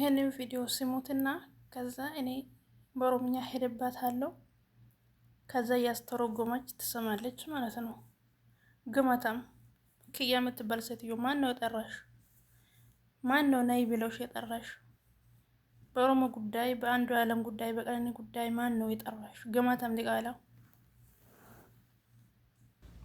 ይሄንን ቪዲዮ ስሙትና ከዛ እኔ በኦሮምኛ ሄደባታለሁ። ከዛ ያስተረጎመች ትሰማለች ማለት ነው። ግማታም ክያ የምትባል ሴትዮ ማን ነው የጠራሽ? ማን ነው ነይ ብለውሽ የጠራሽ? በኦሮሞ ጉዳይ፣ በአንዱ ዓለም ጉዳይ፣ በቀነኒ ጉዳይ ማን ነው የጠራሽ? ግማታም ዲቃላ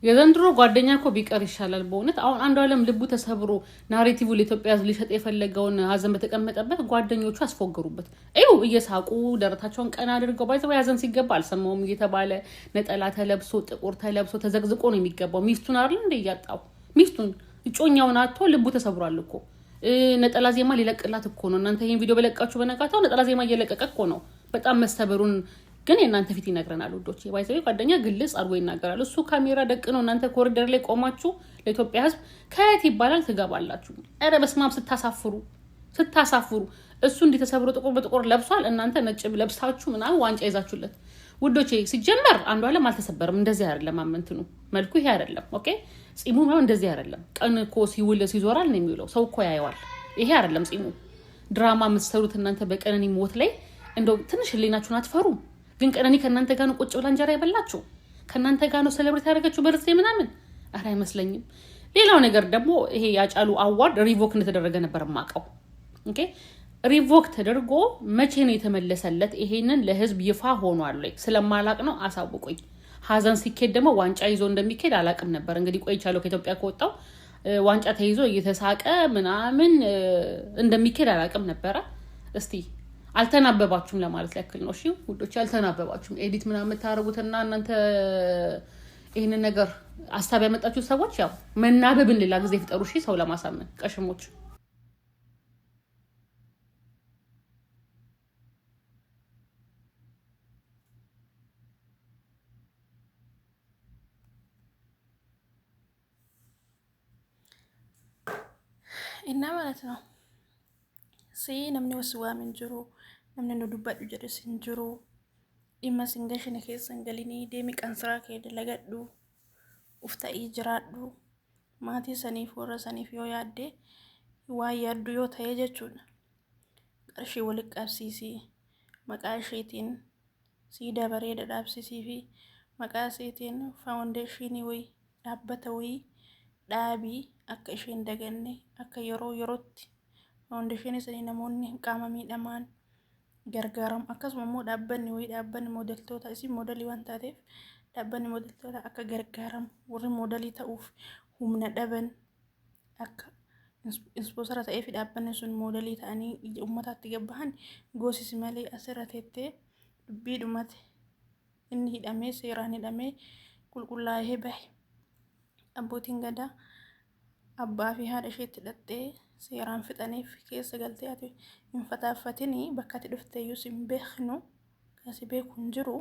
የዘንድሮ ጓደኛ እኮ ቢቀር ይሻላል በእውነት። አሁን አንዱ ዓለም ልቡ ተሰብሮ ናሬቲቭ ለኢትዮጵያ ሊሸጥ የፈለገውን ሀዘን በተቀመጠበት ጓደኞቹ አስፎገሩበት። ይኸው እየሳቁ ደረታቸውን ቀና አድርገው ባይዘው ሀዘን ሲገባ አልሰማውም እየተባለ ነጠላ ተለብሶ ጥቁር ተለብሶ ተዘግዝቆ ነው የሚገባው። ሚስቱን አይደል እንደ እያጣው ሚስቱን እጮኛውን አጥቶ ልቡ ተሰብሯል እኮ። ነጠላ ዜማ ሊለቅላት እኮ ነው። እናንተ ይሄን ቪዲዮ በለቃችሁ በነጋታው ነጠላ ዜማ እየለቀቀ እኮ ነው። በጣም መስተበሩን ግን እናንተ ፊት ይነግረናል ውዶች። ባይዘው ጓደኛ ግልጽ አድርጎ ይናገራል። እሱ ካሜራ ደቅ ነው። እናንተ ኮሪደር ላይ ቆማችሁ ለኢትዮጵያ ሕዝብ ከየት ይባላል ትገባላችሁ። ኧረ በስማም ስታሳፍሩ። እሱ እንዲህ ተሰብሮ ጥቁር በጥቁር ለብሷል። እናንተ ነጭ ለብሳችሁ ምናምን ዋንጫ ይዛችሁለት ውዶቼ። ሲጀመር አንዱ ዓለም አልተሰበረም። እንደዚህ አይደለም አመንትኑ መልኩ ይሄ አይደለም። ኦኬ ጺሙ ነው እንደዚህ አይደለም። ቀን እኮ ሲውል ሲዞራል ነው የሚውለው። ሰው እኮ ያየዋል። ይሄ አይደለም ጺሙ። ድራማ የምትሰሩት እናንተ በቀነኒ ሞት ላይ እንደው ትንሽ ህሊናችሁን አትፈሩም? ግን ቀነኒ ከእናንተ ጋር ነው ቁጭ ብላ እንጀራ የበላችሁ? ከእናንተ ጋር ነው ሴሌብሬት ያደረገችው በርዝዴ ምናምን? ኧረ አይመስለኝም። ሌላው ነገር ደግሞ ይሄ ያጫሉ አዋርድ ሪቮክ እንደተደረገ ነበር የማውቀው። ኦኬ ሪቮክ ተደርጎ መቼ ነው የተመለሰለት? ይሄንን ለህዝብ ይፋ ሆኗል ወይ? ስለማላቅ ነው አሳውቁኝ። ሀዘን ሲኬድ ደግሞ ዋንጫ ይዞ እንደሚኬድ አላቅም ነበር። እንግዲህ ቆይቻለሁ ከኢትዮጵያ ከወጣው ዋንጫ ተይዞ እየተሳቀ ምናምን እንደሚኬድ አላቅም ነበረ። እስቲ አልተናበባችሁም ለማለት ያክል ነው። እሺ ውዶች አልተናበባችሁም። ኤዲት ምናምን የምታረጉትና እናንተ ይሄንን ነገር አሳብ ያመጣችሁ ሰዎች ያው መናበብን ሌላ ጊዜ ፍጠሩ። እሺ ሰው ለማሳመን ቀሽሞች። እና ማለት ነው namni waswaa min jiru, namni nu dubbadhu jedhes hin jiru. Dhimma singashine keessan galini deemi qansiraa kee dalagadhu, ufta'ii jiraadhu. Maatii saniif warra saniif yoo yaadde waan yaaddu yoo ta'e jechuudha. Qarshii walitti qabsiisii maqaa isheetiin siidaa bareeda dhaabsisii fi maqaa isheetiin faawundeeshinii wayii dhaabbata wayii dhaabii akka isheen daganne akka yeroo yerootti faawundeeshinii sanii namoonni qaama miidhamaan gargaaramu. Akkasuma immoo dhaabbanni wayii dhaabbanni moodeltoota isin moodelii waan taateef dhaabbanni moodeltoota akka gargaaramu warri moodelii ta'uuf humna dhaban akka ispoonsara ta'ee fi dhaabbanni sun moodelii ta'anii uummataatti gabbahan goosisi malee asirra teettee dubbii dhumate inni hidhamee seeraan hidhamee qulqullaa'ee bahe. Abbootiin gadaa abbaa fi haadha isheetti hidhattee seeraan fixaniif keessa galtee ati hin fataafatini bakka itti dhuftee yoo sin beeknu kasi beekun jiru.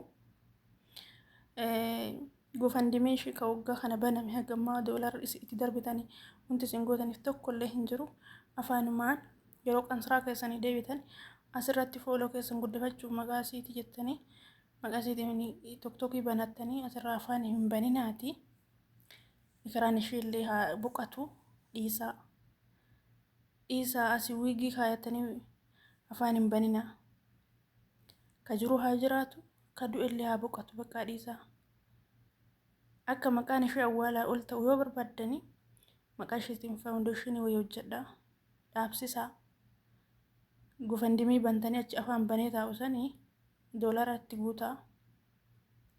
Gofandimee ishee ka waggaa kana baname hagammaa doolaar itti darbitanii wanti isin gootaniif tokkollee hin jiru. Afaanumaan yeroo qansiraa keessanii deebitan asirratti fooloo keessan guddifachuuf maqaa isiiti jettanii maqaa isiitiin tokkokkii banattanii asirraa afaan hin baninaati. Ikraan isheellee haa boqatu dhiisaa. Dhiisaa asii wiigii kaayatanii afaan hin banina. Ka jiru haa jiraatu ka du'ellee haa boqatu bakka dhiisaa. Akka maqaan ishee awwaalaa ol ta'u yoo barbaaddanii maqaa isheetiin faawundeeshinii wayii hojjedhaa dhaabsisaa. Gofandimii bantanii achi afaan banee taa'u sanii doolaara itti guutaa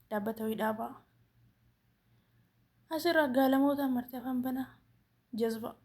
dhaabbata wayii dhaabaa. Asirraa gaalamoota martee afaan banaa jazba.